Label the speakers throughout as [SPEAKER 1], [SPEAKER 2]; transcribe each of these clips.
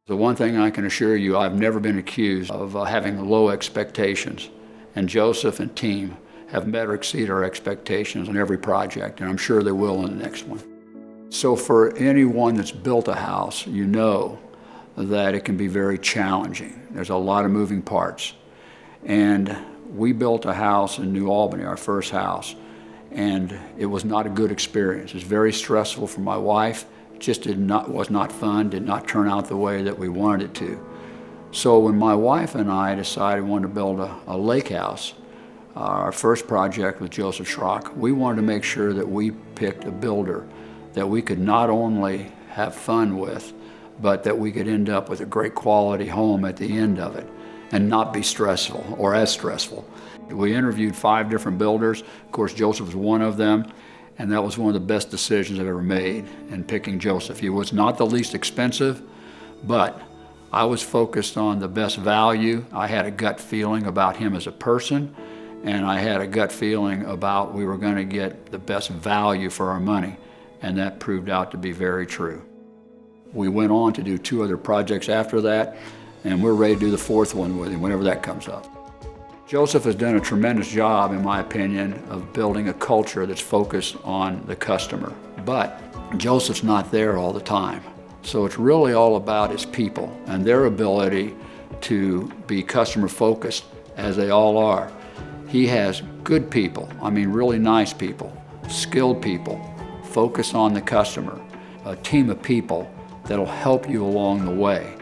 [SPEAKER 1] The one thing I can assure you, I've never been accused of having low expectations. And Joseph and team have met or exceeded our expectations on every project, and I'm sure they will in the next one. So for anyone that's built a house, you know that it can be very challenging. There's a lot of moving parts. And we built a house in New Albany, our first house, and it was not a good experience. It was very stressful for my wife. It just was not fun, did not turn out the way that we wanted it to. So when my wife and I decided we wanted to build a lake house, our first project with Joseph Shrock, we wanted to make sure that we picked a builder that we could not only have fun with, but that we could end up with a great quality home at the end of it and not be stressful or as stressful. We interviewed 5 different builders. Of course, Joseph was one of them, and that was one of the best decisions I've ever made in picking Joseph. He was not the least expensive, but I was focused on the best value. I had a gut feeling about him as a person, and I had a gut feeling about we were going to get the best value for our money, and that proved out to be very true. We went on to do 2 other projects after that, and we're ready to do the 4th one with him whenever that comes up. Joseph has done a tremendous job, in my opinion, of building a culture that's focused on the customer. But Joseph's not there all the time. So it's really all about his people and their ability to be customer focused, as they all are. He has good people, I mean really nice people, skilled people, focus on the customer, a team of people that'll help you along the way.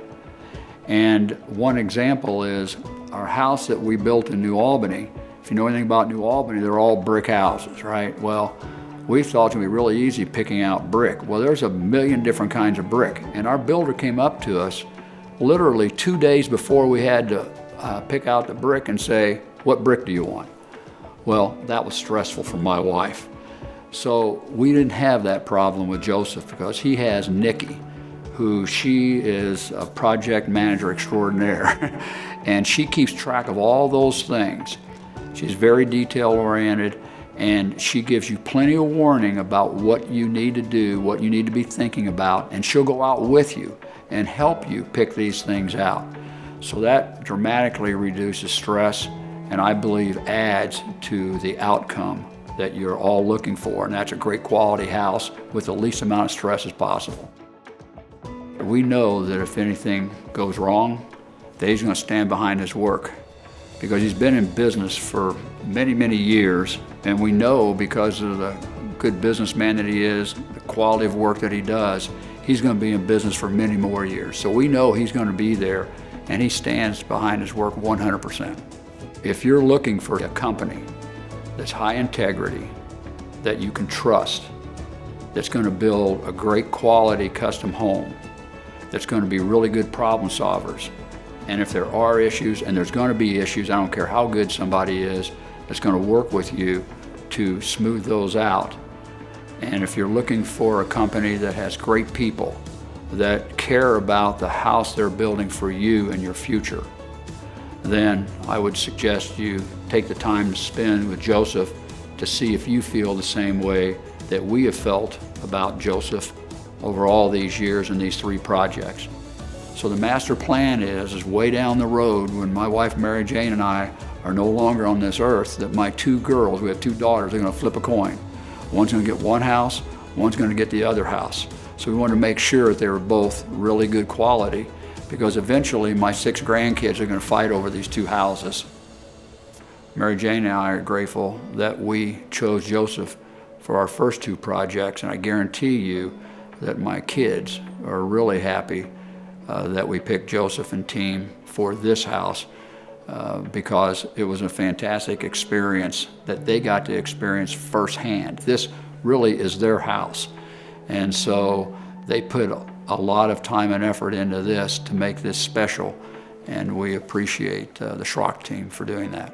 [SPEAKER 1] And one example is our house that we built in New Albany. If you know anything about New Albany, they're all brick houses, right? Well, we thought it would be really easy picking out brick. Well, there's a million different kinds of brick. And our builder came up to us literally 2 days before we had to pick out the brick and say, "What brick do you want?" Well, that was stressful for my wife. So we didn't have that problem with Joseph because he has Nikki, who she is a project manager extraordinaire. And she keeps track of all those things. She's very detail oriented, and she gives you plenty of warning about what you need to do, what you need to be thinking about, and she'll go out with you and help you pick these things out. So that dramatically reduces stress, and I believe adds to the outcome that you're all looking for, and that's a great quality house with the least amount of stress as possible. We know that if anything goes wrong, that he's going to stand behind his work because he's been in business for many, many years, and we know because of the good businessman that he is, the quality of work that he does, he's going to be in business for many more years. So we know he's going to be there, and he stands behind his work 100%. If you're looking for a company that's high integrity, that you can trust, that's going to build a great quality custom home, that's going to be really good problem solvers, and if there are issues, and there's going to be issues, I don't care how good somebody is, that's going to work with you to smooth those out. And if you're looking for a company that has great people that care about the house they're building for you and your future, then I would suggest you take the time to spend with Joseph to see if you feel the same way that we have felt about Joseph over all these years in these 3 projects. So the master plan is way down the road when my wife Mary Jane and I are no longer on this earth, that my 2 girls, we have 2 daughters, are going to flip a coin. One's going to get one house, one's going to get the other house. So we want to make sure that they were both really good quality, because eventually my 6 grandkids are going to fight over these 2 houses. Mary Jane and I are grateful that we chose Joseph for our first 2 projects, and I guarantee you that my kids are really happy that we picked Joseph and team for this house because it was a fantastic experience that they got to experience firsthand. This really is their house, and so they put a lot of time and effort into this to make this special, and we appreciate the Shrock team for doing that.